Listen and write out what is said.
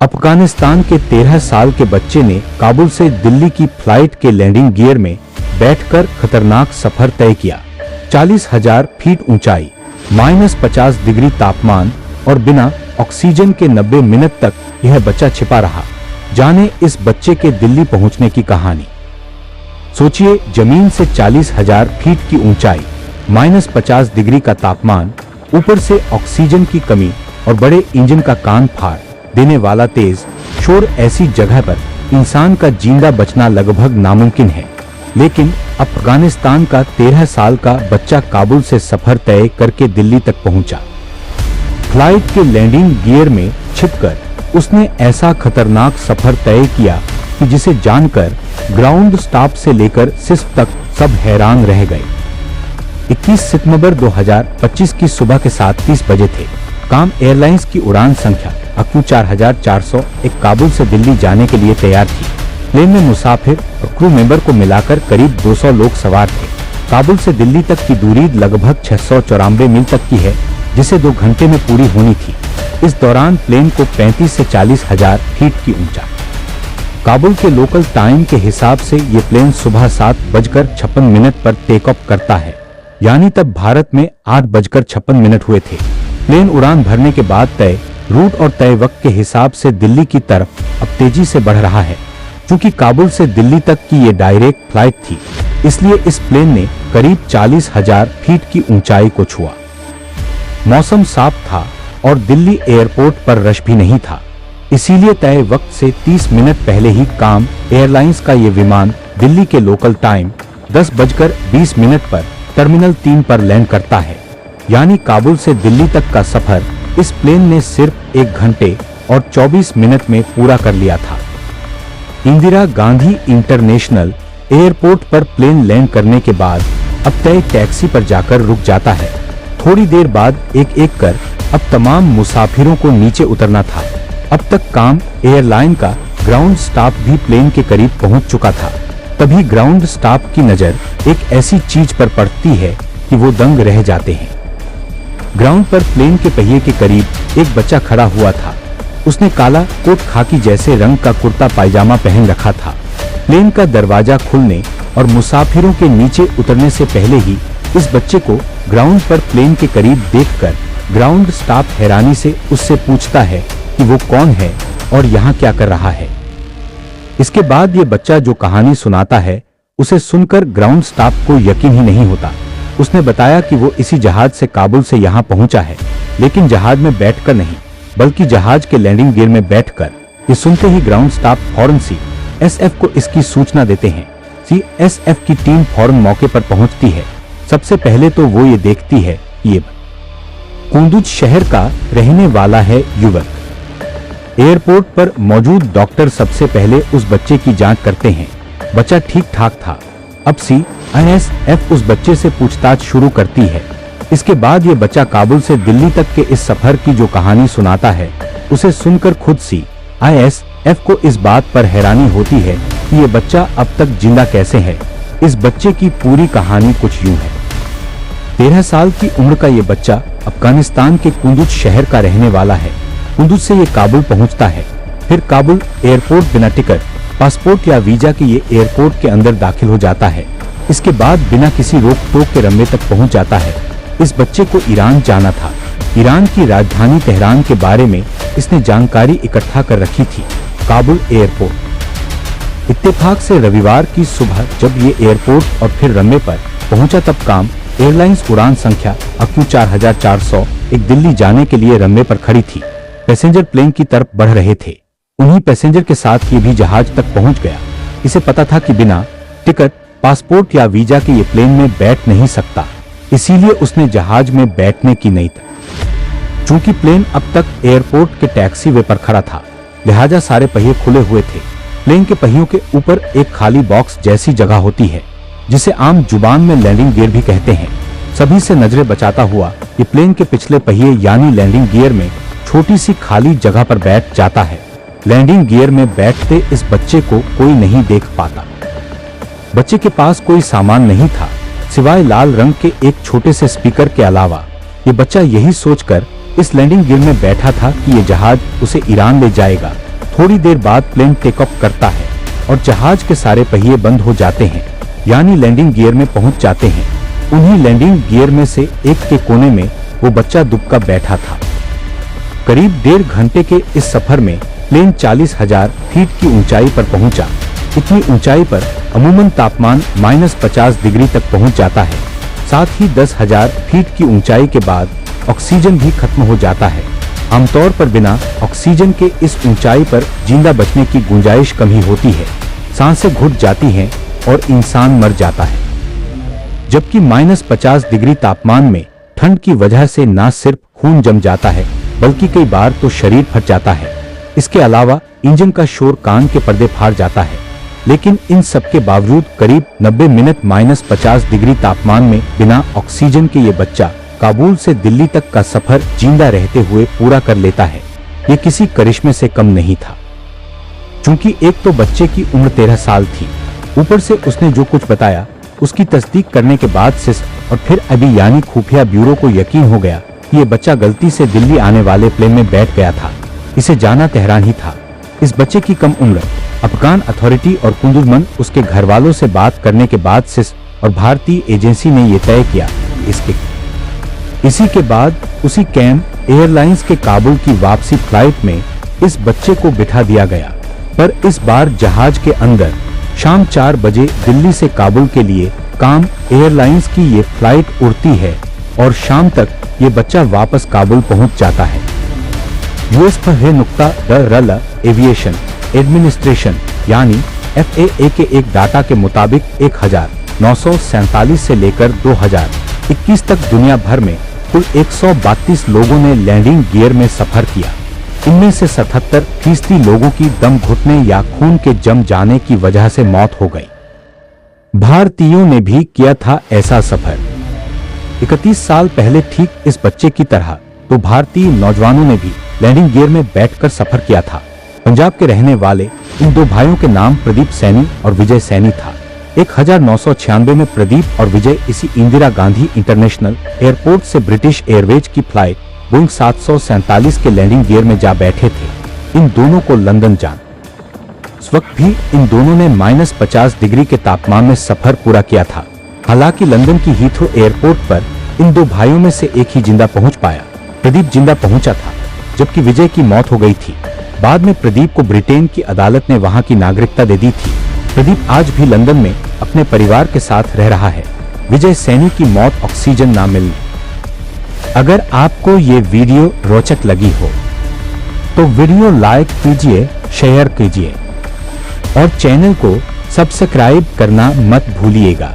अफगानिस्तान के 13 साल के बच्चे ने काबुल से दिल्ली की फ्लाइट के लैंडिंग गियर में बैठकर खतरनाक सफर तय किया। 40,000 फीट ऊंचाई, -50 डिग्री तापमान और बिना ऑक्सीजन के 90 मिनट तक यह बच्चा छिपा रहा। जाने इस बच्चे के दिल्ली पहुंचने की कहानी। सोचिए, जमीन से 40,000 फीट की ऊंचाई, -50 डिग्री का तापमान, ऊपर से ऑक्सीजन की कमी और बड़े इंजन का कान फाड़ देने वाला तेज शोर। ऐसी जगह पर इंसान का जिंदा बचना लगभग नामुमकिन है। लेकिन अफगानिस्तान का 13 साल का बच्चा काबुल से सफर तय करके दिल्ली तक पहुंचा। फ्लाइट के लैंडिंग गियर में छिपकर उसने ऐसा खतरनाक सफर तय किया कि जिसे जानकर ग्राउंड स्टाफ से लेकर सिस्फ तक सब हैरान रह गए। 21 सितंबर 2025 की सुबह के 7:30 बजे थे। काम एयरलाइंस की उड़ान संख्या AQ 4401 काबुल से दिल्ली जाने के लिए तैयार थी। प्लेन में मुसाफिर और क्रू मेंबर को मिलाकर करीब 200 लोग सवार थे। काबुल से दिल्ली तक की दूरी लगभग 694 मील तक की है, जिसे 2 घंटे में पूरी होनी थी। इस दौरान प्लेन को 35 से 40,000 फीट की ऊंचा। काबुल के लोकल टाइम के हिसाब से ये प्लेन सुबह 7:56 पर टेक ऑफ करता है, यानी तब भारत में 8:56 हुए थे। प्लेन उड़ान भरने के बाद तय रूट और तय वक्त के हिसाब से दिल्ली की तरफ अब तेजी से बढ़ रहा है। क्योंकि काबुल से दिल्ली तक की ये डायरेक्ट फ्लाइट थी, इसलिए इस प्लेन ने करीब 40,000 फीट की ऊंचाई को छुआ। मौसम साफ था और दिल्ली एयरपोर्ट पर रश भी नहीं था, इसीलिए तय वक्त से 30 मिनट पहले ही काम एयरलाइंस का ये विमान दिल्ली के लोकल टाइम 10:20 पर टर्मिनल 3 पर लैंड करता है। यानी काबुल से दिल्ली तक का सफर इस प्लेन ने सिर्फ 1 घंटे और 24 मिनट में पूरा कर लिया था। इंदिरा गांधी इंटरनेशनल एयरपोर्ट पर प्लेन लैंड करने के बाद अब तय टैक्सी पर जाकर रुक जाता है। थोड़ी देर बाद एक एक कर अब तमाम मुसाफिरों को नीचे उतरना था। अब तक काम एयरलाइन का ग्राउंड स्टाफ भी प्लेन के करीब पहुंच चुका था। तभी ग्राउंड स्टाफ की नजर एक ऐसी चीज पर पड़ती है कि वो दंग रह जाते हैं। ग्राउंड पर प्लेन के पहिए के करीब एक बच्चा खड़ा हुआ था। उसने काला कोट, खाकी जैसे रंग का कुर्ता पायजामा पहन रखा था। प्लेन का दरवाजा खुलने और मुसाफिरों के नीचे उतरने से पहले ही इस बच्चे को ग्राउंड पर प्लेन के करीब देखकर ग्राउंड स्टाफ हैरानी से उससे पूछता है कि वो कौन है और यहाँ क्या कर रहा है। इसके बाद ये बच्चा जो कहानी सुनाता है, उसे सुनकर ग्राउंड स्टाफ को यकीन ही नहीं होता। उसने बताया कि वो इसी जहाज से काबुल से यहाँ पहुंचा है, लेकिन जहाज में बैठकर नहीं, बल्कि जहाज के लैंडिंग गियर में बैठकर। ये सुनते ही ग्राउंड स्टाफ फौरन CSF को इसकी सूचना देते हैं। CSF की टीम फौरन मौके पर पहुंचती है। सबसे पहले तो वो ये देखती है कि ये कुंदुज शहर का रहने वाला है युवक। एयरपोर्ट पर मौजूद डॉक्टर सबसे पहले उस बच्चे की जांच करते हैं। बच्चा ठीक ठाक था। अब CISF उस बच्चे से पूछताछ शुरू करती है। इसके बाद ये बच्चा काबुल से दिल्ली तक के इस सफर की जो कहानी सुनाता है, उसे सुनकर खुद CISF को इस बात पर हैरानी होती है कि ये बच्चा अब तक जिंदा कैसे है। इस बच्चे की पूरी कहानी कुछ यूं है। 13 साल की उम्र का ये बच्चा अफगानिस्तान के कुंदुज शहर का रहने वाला है। कुंदुज से ये काबुल पहुंचता है। फिर काबुल एयरपोर्ट बिना टिकट, पासपोर्ट या वीजा के ये एयरपोर्ट के अंदर दाखिल हो जाता है। इसके बाद बिना किसी रोक टोक के रनवे तक पहुंच जाता है। इस बच्चे को ईरान जाना था। ईरान की राजधानी तेहरान के बारे में इसने जानकारी इकट्ठा कर रखी थी। काबुल एयरपोर्ट। इत्तेफाक से रविवार की सुबह जब ये एयरपोर्ट और फिर रनवे पर पहुंचा, तब काम एयरलाइंस उड़ान संख्या AQ 4401 दिल्ली जाने के लिए रनवे पर खड़ी थी। पैसेंजर प्लेन की तरफ बढ़ रहे थे। उन्हीं पैसेंजर के साथ ये भी जहाज तक पहुंच गया। इसे पता था कि बिना टिकट, पासपोर्ट या वीजा के ये प्लेन में बैठ नहीं सकता, इसीलिए उसने जहाज में बैठने की नहीं था। चूंकि प्लेन अब तक एयरपोर्ट के टैक्सी वे पर खड़ा था, लिहाजा सारे पहिए खुले हुए थे। प्लेन के पहियों के ऊपर एक खाली बॉक्स जैसी जगह होती है, जिसे आम जुबान में लैंडिंग गियर भी कहते हैं। सभी से नजरें बचाता हुआ ये प्लेन के पिछले पहिए यानी लैंडिंग गियर में छोटी सी खाली जगह पर बैठ जाता है। लैंडिंग गियर में बैठते इस बच्चे को कोई नहीं देख पाता। बच्चे के पास कोई सामान नहीं था सिवाय लाल रंग के एक छोटे से स्पीकर के अलावा। ये बच्चा यही सोचकर इस लैंडिंग गियर में बैठा था कि ये जहाज उसे ईरान ले जाएगा, थोड़ी देर बाद प्लेन टेक ऑफ करता है और जहाज के सारे पहिए बंद हो जाते हैं, यानी लैंडिंग गियर में पहुंच जाते हैं। उन्हीं लैंडिंग गियर में से एक के कोने में वो बच्चा दुबका बैठा था। करीब 1.5 घंटे के इस सफर में प्लेन 40,000 फीट की ऊंचाई पर पहुंचा। इतनी ऊंचाई पर अमूमन तापमान -50 डिग्री तक पहुंच जाता है। साथ ही 10,000 फीट की ऊंचाई के बाद ऑक्सीजन भी खत्म हो जाता है। आमतौर पर बिना ऑक्सीजन के इस ऊंचाई पर जिंदा बचने की गुंजाइश कम ही होती है। सांसें घुट जाती हैं और इंसान मर जाता है। जबकि -50 डिग्री तापमान में ठंड की वजह से न सिर्फ खून जम जाता है, बल्कि कई बार तो शरीर फट जाता है। इसके अलावा इंजन का शोर कान के पर्दे फाड़ जाता है। लेकिन इन सब के बावजूद करीब 90 मिनट -50 डिग्री तापमान में बिना ऑक्सीजन के ये बच्चा काबुल से दिल्ली तक का सफर जिंदा रहते हुए पूरा कर लेता है। ये किसी करिश्मे से कम नहीं था। चूंकि एक तो बच्चे की उम्र 13 साल थी, ऊपर से उसने जो कुछ बताया उसकी तस्दीक करने के बाद सिस और फिर अभी यानी खुफिया ब्यूरो को यकीन हो गया कि ये बच्चा गलती से दिल्ली आने वाले प्लेन में बैठ गया था। इसे जाना तेहरान ही था। इस बच्चे की कम उम्र अफगान अथॉरिटी और कुंदुरमन उसके घर वालों से बात करने के बाद सिस और भारतीय एजेंसी ने यह तय किया इसी के बाद उसी कैम एयरलाइंस के काबुल की वापसी फ्लाइट में इस बच्चे को बिठा दिया गया। पर इस बार जहाज के अंदर शाम 4 बजे दिल्ली से काबुल के लिए काम एयरलाइंस की ये फ्लाइट उड़ती है और शाम तक ये बच्चा वापस काबुल पहुंच जाता है। यूएस पर है नुक्ता द एविएशन एडमिनिस्ट्रेशन यानी FAA के एक डाटा के मुताबिक 1947 से लेकर 2021 तक दुनिया भर में कुल 132 लोगों ने लैंडिंग गियर में सफर किया। इनमें से 77% लोगों की दम घुटने या खून के जम जाने की वजह से मौत हो गई। भारतीयों ने भी किया था ऐसा सफर। 31 साल पहले ठीक इस बच्चे की तरह तो भारतीय नौजवानों ने भी लैंडिंग गियर में बैठकर सफर किया था। पंजाब के रहने वाले इन दो भाइयों के नाम प्रदीप सैनी और विजय सैनी था। 1996 में प्रदीप और विजय इसी इंदिरा गांधी इंटरनेशनल एयरपोर्ट से ब्रिटिश एयरवेज की फ्लाइट बोइंग 747 के लैंडिंग गियर में जा बैठे थे। इन दोनों को लंदन जाना। उस वक्त भी इन दोनों ने -50 डिग्री के तापमान में सफर पूरा किया था। हालांकि लंदन की हीथ्रो एयरपोर्ट पर इन दो भाइयों में से एक ही जिंदा पहुंच पाया। प्रदीप जिंदा पहुंचा था, जबकि विजय की मौत हो गई थी। बाद में प्रदीप को ब्रिटेन की अदालत ने वहां की नागरिकता दे दी थी। प्रदीप आज भी लंदन में अपने परिवार के साथ रह रहा है। विजय सैनी की मौत ऑक्सीजन ना मिलने। अगर आपको ये वीडियो रोचक लगी हो तो वीडियो लाइक कीजिए, शेयर कीजिए और चैनल को सब्सक्राइब करना मत भूलिएगा।